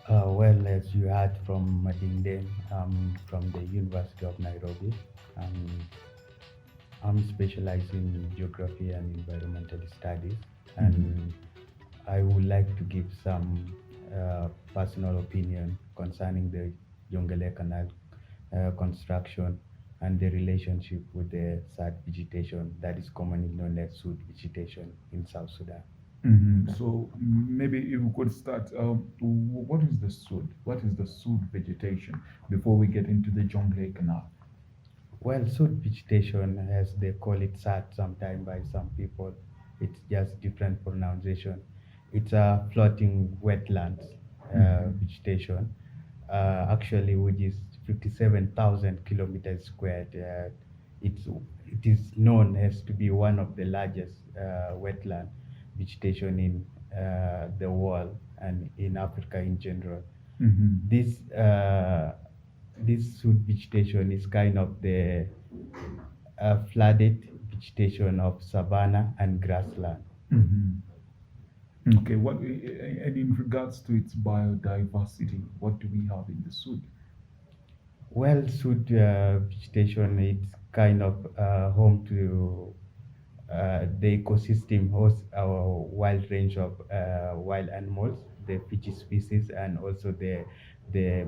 Well, as you heard from Madinde, from the University of Nairobi. Um, I'm specialized in geography and environmental studies, Mhm. and I would like to give some personal opinion concerning the Jonglei Canal construction and the relationship with the Sudd vegetation that is commonly known as Sudd vegetation in South Sudan. So maybe if we could start, what is the Sudd? What is the Sudd vegetation before we get into the Jonglei Canal? Well, Sudd vegetation, as they call it Sudd sometimes by some people, it's just different pronunciation. It's a floating wetlands Mhm. vegetation, actually, which is 57,000 kilometers squared. It's, it is known as to be one of the largest wetland vegetation in the world and in Africa in general. Mhm. This Sudd vegetation is kind of the flooded vegetation of savanna and grassland. Mhm. Okay, and in regards to its biodiversity, what do we have in the Sudd? Well, Sudd vegetation it's kind of home to the ecosystem hosts a wide range of wild animals, the fish species, and also the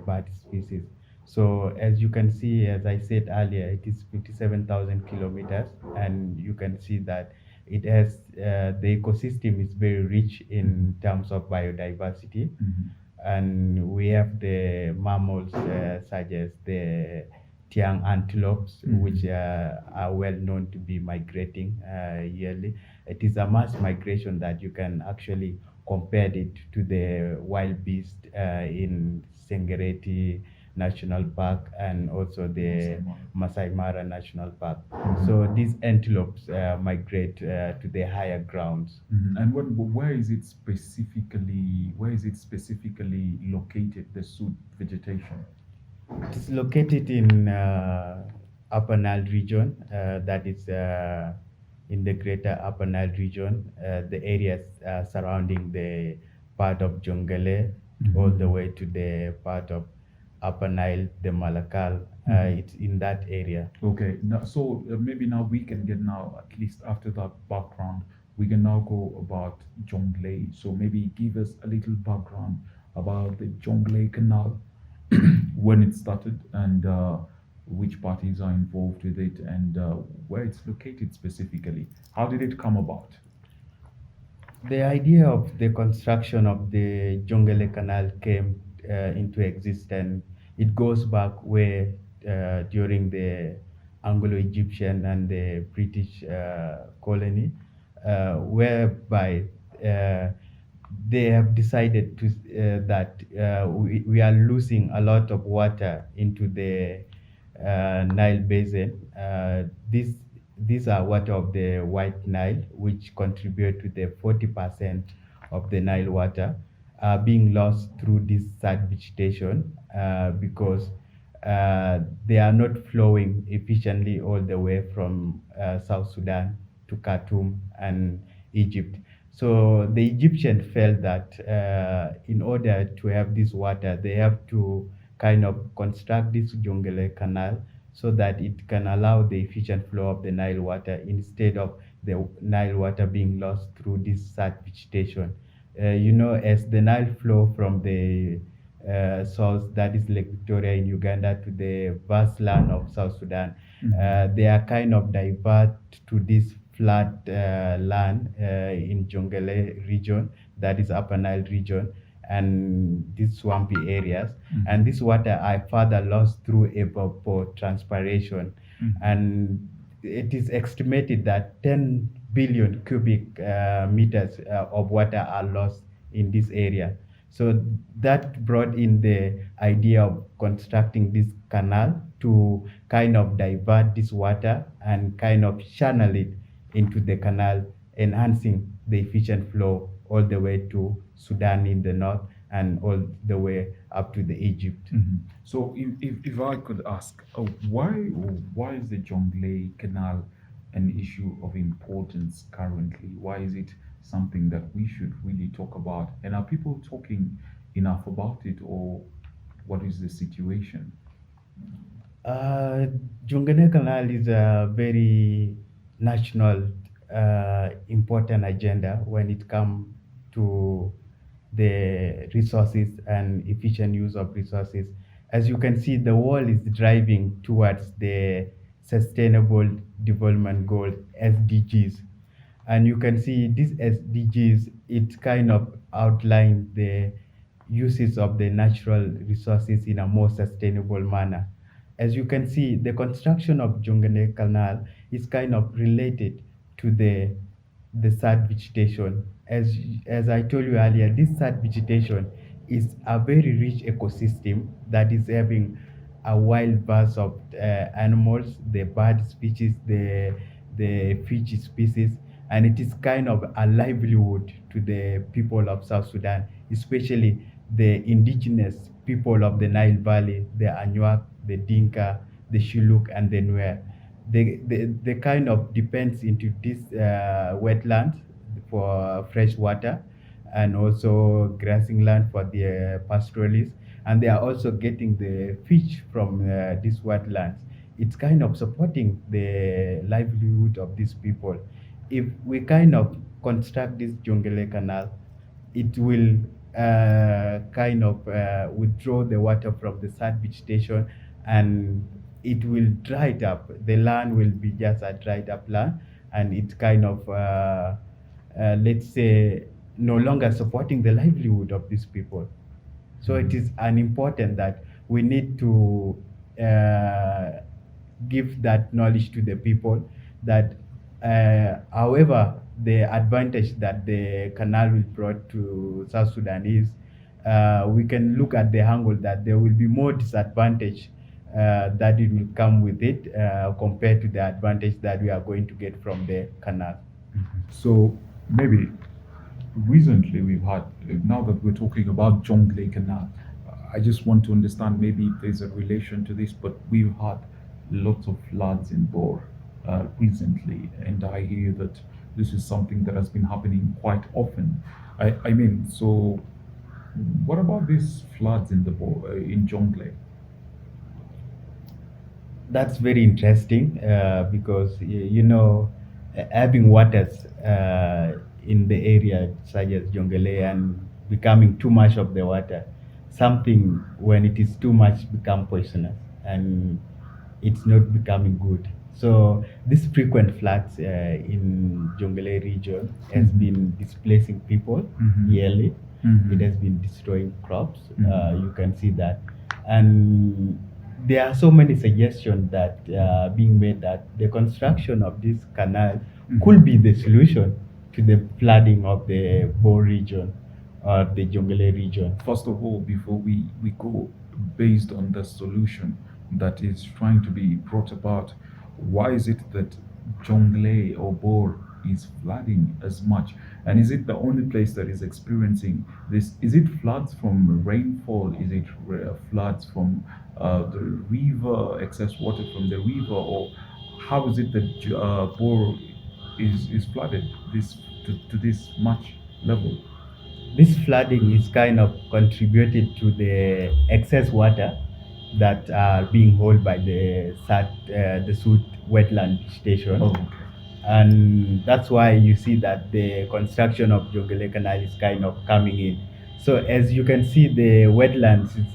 bird species. So as you can see, as I said earlier, it is 57,000 kilometers, and you can see that it has the ecosystem is very rich in Mhm. terms of biodiversity, Mhm. and we have the mammals such as the Tiang antelopes, which Mhm. are well known to be migrating yearly. It is a mass migration that you can actually compare it to the wild beast in Sengereti National Park and also the Masai Mara. Masai Mara National Park. Mhm. So these antelopes migrate to the higher grounds. And where is it specifically located, the Sudd vegetation? It is located in Upper Nile region, that is in the greater Upper Nile region, the areas surrounding the part of Jonglei all the Mhm. way to the part of Upper Nile, the Malakal. Mhm. It's in that area. Okay, now, so maybe now we can get now, at least after that background, we can now go about Jonglei. So maybe give us a little background about the Jonglei Canal, when it started, and which parties are involved with it, and where it's located specifically. How did it come about? The idea of the construction of the Jonglei Canal came into existence. It goes back way during the Anglo-Egyptian and the British colony, whereby uh, they have decided to that we are losing a lot of water into the Nile basin. These are water of the White Nile, which contribute to the 40% of the Nile water being lost through this sad vegetation because they are not flowing efficiently all the way from South Sudan to Khartoum and Egypt. So the Egyptians felt that in order to have this water, they have to kind of construct this Jonglei Canal so that it can allow the efficient flow of the Nile water instead of the Nile water being lost through this sad vegetation. As the Nile flow from the source, that is Lake Victoria in Uganda, to the vast land of South Sudan, Mhm. they are kind of divert to this flat land in Jonglei region, that is Upper Nile region, and these swampy areas. And Mhm. this water are further lost through evapotranspiration. Mhm. And it is estimated that 10 billion cubic meters of water are lost in this area. So that brought in the idea of constructing this canal to kind of divert this water and kind of channel it into the canal, enhancing the efficient flow all the way to Sudan in the north and all the way up to the Egypt. So, if I could ask, why is the Jonglei Canal an issue of importance currently? Why is it something that we should really talk about? And are people talking enough about it, or what is the situation? Uh, Jonglei Canal is a very national important agenda when it comes to the resources and efficient use of resources. As you can see, the world is driving towards the Sustainable Development Goal (SDGs), and you can see these SDGs. It kind of outline the uses of the natural resources in a more sustainable manner. As you can see, the construction of Jonglei Canal is kind of related to the sad vegetation. As I told you earlier, this sad vegetation is a very rich ecosystem that is having a wild vast of animals, the bird species, the fish species, and it is kind of a livelihood to the people of South Sudan, especially the indigenous people of the Nile Valley, the Anuak, the Dinka, the Shilluk, and the Nuer. They kind of depends into this wetlands for fresh water and also grazing land for the pastoralists, and they are also getting the fish from these wetlands. It's kind of supporting the livelihood of these people. If we kind of construct this Jonglei Canal, it will kind of withdraw the water from the sad vegetation, and it will dry it up. The land will be just a dried up land, and it's kind of, let's say, no longer supporting the livelihood of these people. So it is an important that we need to uh, give that knowledge to the people that however the advantage that the canal will brought to South Sudan is, we can look at the angle that there will be more disadvantage that it will come with it compared to the advantage that we are going to get from the canal. So maybe recently we've had, now that we're talking about Jonglei Canal, I just want to understand maybe if there's a relation to this, but we've had lots of floods in Bor recently, and I hear that this is something that has been happening quite often. I mean, so what about these floods in the Bor, in Jonglei? That's very interesting because having waters in the area such as Jonglei and becoming too much of the water, something when it is too much become poisonous and it's not becoming good. So this frequent floods in Jonglei region has Mhm. been displacing people Mhm. yearly. It Mhm. has been destroying crops. Mhm. You can see that, and there are so many suggestions that being made that the construction of this canal could Mhm. be the solution to the flooding of the Bo region or the Jonglei region. First of all, before we go, based on the solution that is trying to be brought about, why is it that Jonglei or Bor is flooding as much? And is it the only place that is experiencing this? Is it floods from rainfall? Is it floods from the river, excess water from the river? Or how is it that Bor is flooded this to this much level? This flooding is kind of contributed to the excess water that are being held by the Sudd wetland Oh, station, okay. and that's why you see that the construction of Jonglei Canal is kind of coming in. So as you can see, the wetlands is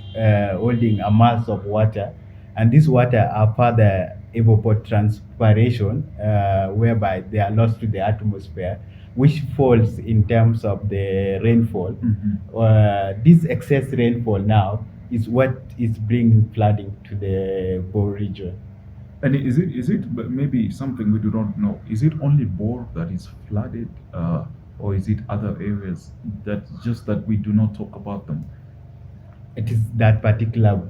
holding a mass of water, and this water are further evapotranspiration, whereby they are lost to the atmosphere, which falls in terms of the rainfall. Mhm. This excess rainfall now is what is bringing flooding to the Bo region. And is it maybe something we do not know? Is it only Bor that is flooded, or is it other areas that just that we do not talk about them? It is that particular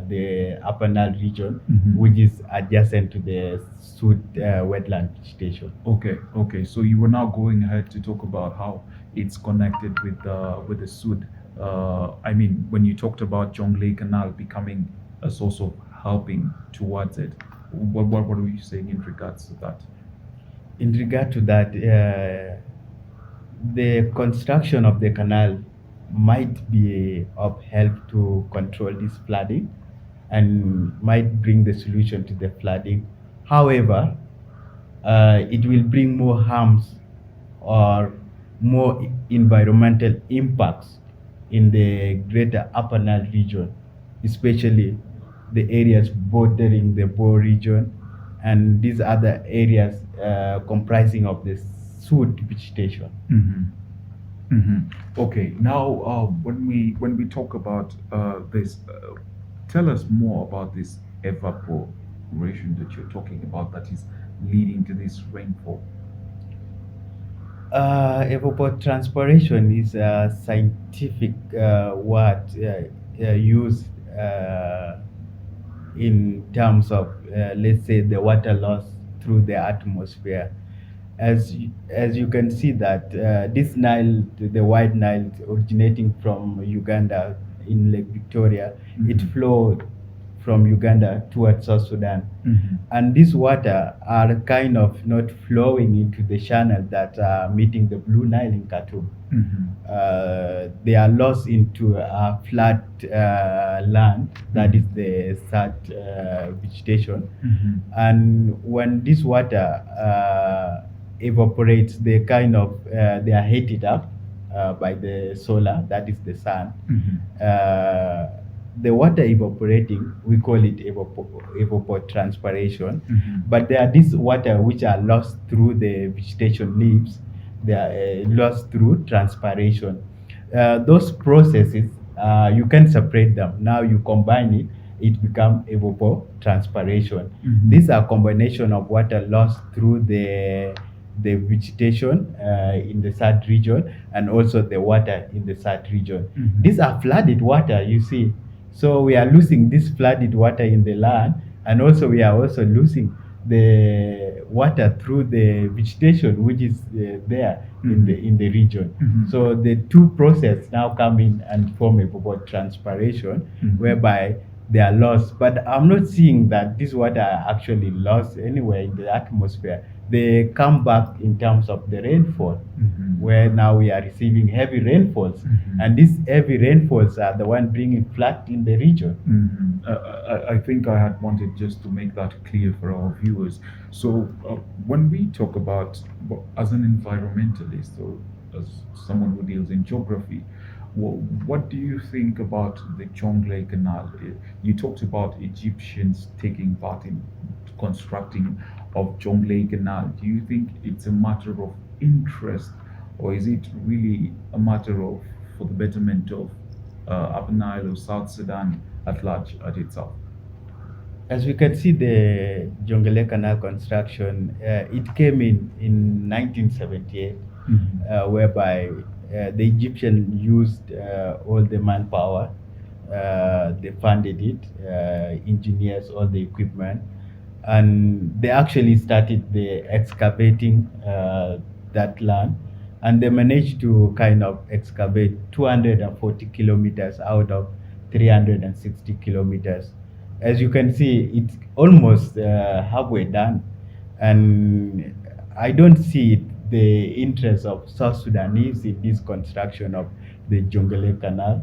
the Upper Nile region, Mhm. which is adjacent to the Sudd wetland station. Okay, okay. So you were now going ahead to talk about how it's connected with the Sud. I mean, when you talked about Jonglei Canal becoming a source of helping towards it, what were you saying in regards to that? In regard to that, the construction of the canal might be of help to control this flooding and might bring the solution to the flooding. However, it will bring more harms or more environmental impacts in the greater Upper Nile region, especially the areas bordering the Bo region and these other areas comprising of the Sudd vegetation. Mm-hmm. Okay, now when we talk about this, tell us more about this evaporation that you're talking about that is leading to this rainfall. Evapotranspiration is a scientific word used in terms of, let's say, the water loss through the atmosphere. As you can see that this Nile, the White Nile, originating from Uganda in Lake Victoria, it Mhm. flowed from Uganda towards South Sudan. Mhm. And these water are kind of not flowing into the channel that are meeting the Blue Nile in Khartoum. Mhm. They are lost into a flat land that is Mhm. the sad vegetation. Mhm. And when this water evaporates, they are heated up by the solar, that is the sun. Mhm. Uh, the water evaporating, we call it evapotranspiration. Mhm. But there are these water which are lost through the vegetation leaves. They are lost through transpiration. Those processes, you can separate them. Now you combine it, it becomes evapotranspiration. Mhm. These are combination of water lost through the vegetation in the Sudd region and also the water in the Sudd region. Mhm. These are flooded water, you see. So we are losing this flooded water in the land, and also we are also losing the water through the vegetation which is there Mhm. in the region. Mhm. So the two process now come in and form a evapotranspiration, Mhm. whereby they are lost. But I'm not seeing that this water are actually lost anywhere in the atmosphere. They come back in terms of the rainfall, Mhm. where now we are receiving heavy rainfalls, Mhm. and these heavy rainfalls are the one bringing flood in the region. I think I had wanted just to make that clear for our viewers. So, when we talk about, well, as an environmentalist or as someone who deals in geography, what do you think about the Jonglei Canal? You talked about Egyptians taking part in constructing of Jonglei Canal. Do you think it's a matter of interest, or is it really a matter of for the betterment of Upper Nile or South Sudan at large at itself? As we can see, the Jonglei Canal construction, it came in 1978, Mhm. whereby the Egyptian used all the manpower. They funded it, engineers, all the equipment, and they actually started the excavating that land, and they managed to kind of excavate 240 kilometers out of 360 kilometers. As you can see, it's almost halfway done, and I don't see the interest of South Sudanese in this construction of the Jonglei Canal.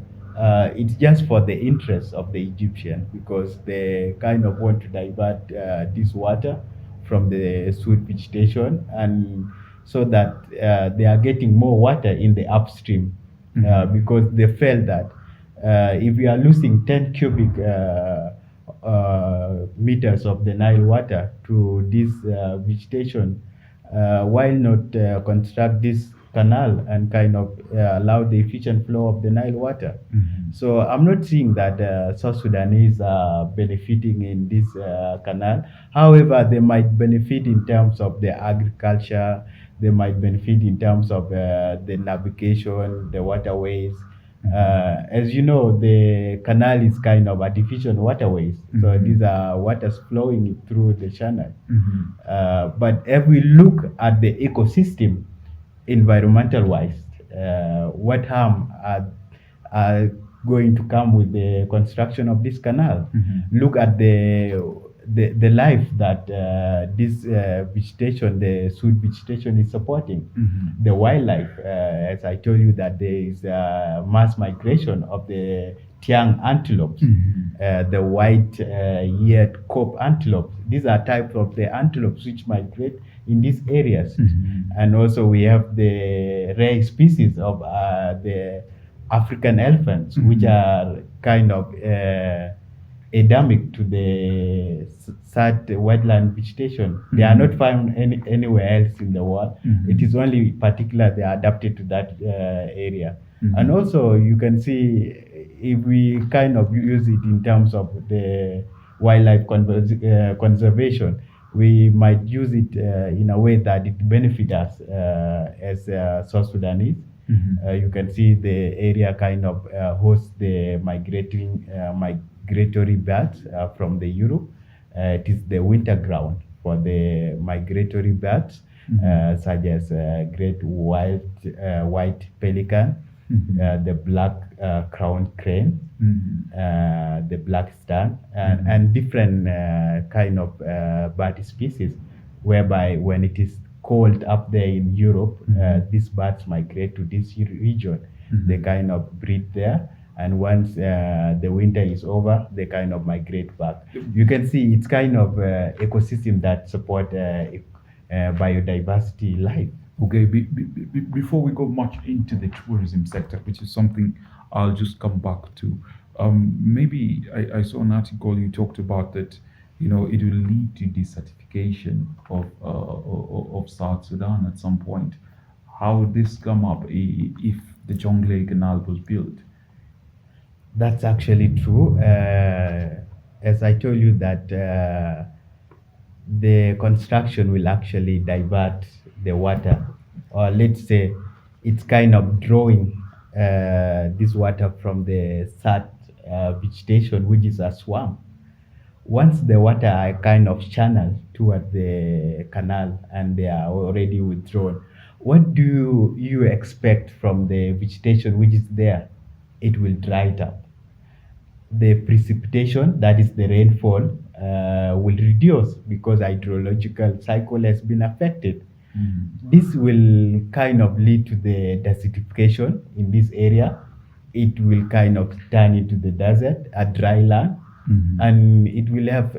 It's just for the interest of the Egyptian, because they kind of want to divert this water from the Sudd vegetation, and so that they are getting more water in the upstream, Mhm. because they felt that if we are losing 10 cubic meters of the Nile water to this vegetation, why not construct this canal and kind of allow the efficient flow of the Nile water? Mhm. So I'm not seeing that South Sudanese are benefiting in this canal. However, they might benefit in terms of the agriculture. They might benefit in terms of the navigation, the waterways. Mhm. As you know, the canal is kind of artificial waterways. So these Mhm. are waters flowing through the channel. Mhm. But if we look at the ecosystem, environmental wise, what harm are going to come with the construction of this canal? Mhm. Look at the life that this vegetation, the Sudd vegetation, is supporting. Mm-hmm. The wildlife, as I told you, that there is mass migration of the Tiang antelopes, Mm-hmm. the white-eared cope antelopes. These are types of the antelopes which migrate in these areas. Mm-hmm. And also we have the rare species of the African elephants, which Mm-hmm. are kind of endemic to the Sudd wetland vegetation. They are not Mm-hmm. found anywhere else in the world. It Mm-hmm. is only particular they are adapted to that area. And Mm-hmm. also you can see if we kind of use it in terms of the wildlife conservation, we might use it in a way that it benefits us as South Sudanese. Mm-hmm. You can see the area kind of hosts the migratory birds from the Europe. It is the winter ground for the migratory birds, Mm-hmm. such as great white pelican, Mm-hmm. the black crowned crane, Mm-hmm. the black stan, Mm-hmm. and different kind of bird species, whereby when it is cold up there in Europe, Mm-hmm. these birds migrate to this region. They Mm-hmm. kind of breed there, and once the winter is over, they kind of migrate back. You can see it's kind of ecosystem that support biodiversity life. Okay, before we go much into the tourism sector, which is something I'll just come back to, maybe I saw an article you talked about that, it will lead to desertification of South Sudan at some point. How would this come up if the Jonglei Canal was built? That's actually true. As I told you that the construction will actually divert the water, or let's say it's kind of drawing this water from the Sudd vegetation, which is a swamp. Once the water are kind of channeled toward the canal and they are already withdrawn, what do you expect from the vegetation which is there? It will dry it up. The precipitation, that is the rainfall, will reduce because hydrological cycle has been affected. Mm-hmm. This will kind of lead to the desertification in this area. It will kind of turn into the desert, a dry land, Mm-hmm. and it will have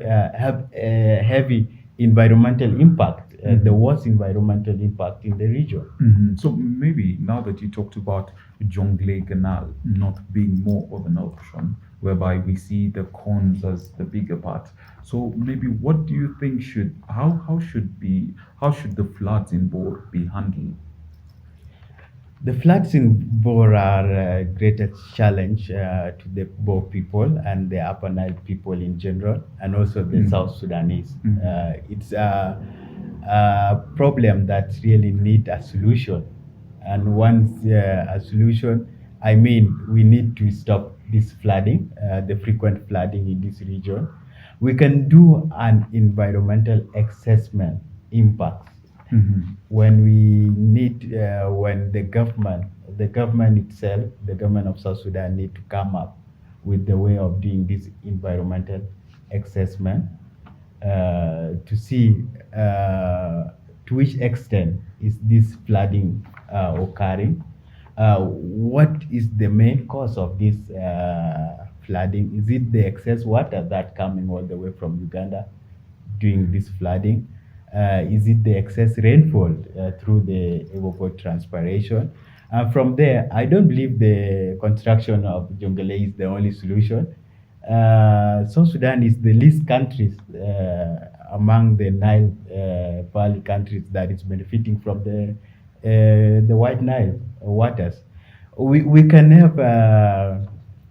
a heavy environmental impact, the Mm-hmm. worst environmental impact in the region. Mhm. So maybe now that you talked about Jonglei Canal not being more of an option, whereby we see the cons as the bigger part. So maybe what do you think how should the floods in Bor be handled? The floods in Bor are greatest challenge to the Bor people and the Upper Nile people in general, and also the Mhm. South Sudanese. Mhm. It's a problem that really need a solution, and once a solution, I mean, we need to stop this flooding, the frequent flooding in this region. We can do an environmental assessment impact Mhm. when we need when the government itself, the government of South Sudan need to come up with the way of doing this environmental assessment to see to which extent is this flooding occurring, what is the main cause of this flooding. Is it the excess water that coming all the way from Uganda during this flooding? Is it the excess rainfall through the evapotranspiration? From there, I don't believe the construction of Jonglei is the only solution. South Sudan is the least countries among the Nile Valley countries that is benefiting from the White Nile waters. We can have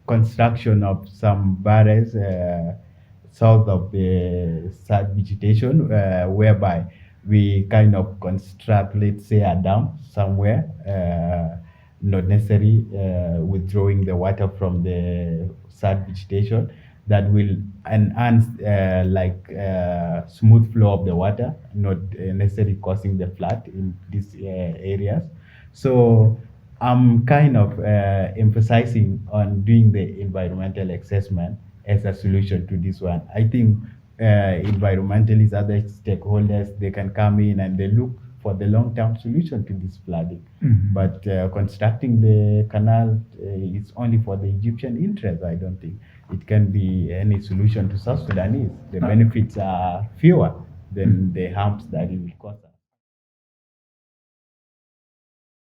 construction of some barriers south of the sad vegetation, whereby we kind of construct, let's say, a dam somewhere, not necessarily withdrawing the water from the sad vegetation, that will enhance smooth flow of the water, not necessarily causing the flood in these areas. So I'm kind of emphasizing on doing the environmental assessment as a solution to this one. I think environmentalists, other stakeholders, they can come in and they look for the long-term solution to this flooding. Mhm. But constructing the canal is only for the Egyptian interest. I don't think it can be any solution to South Sudanese. The Uh, benefits are fewer than mhm. the harms that it will cause us.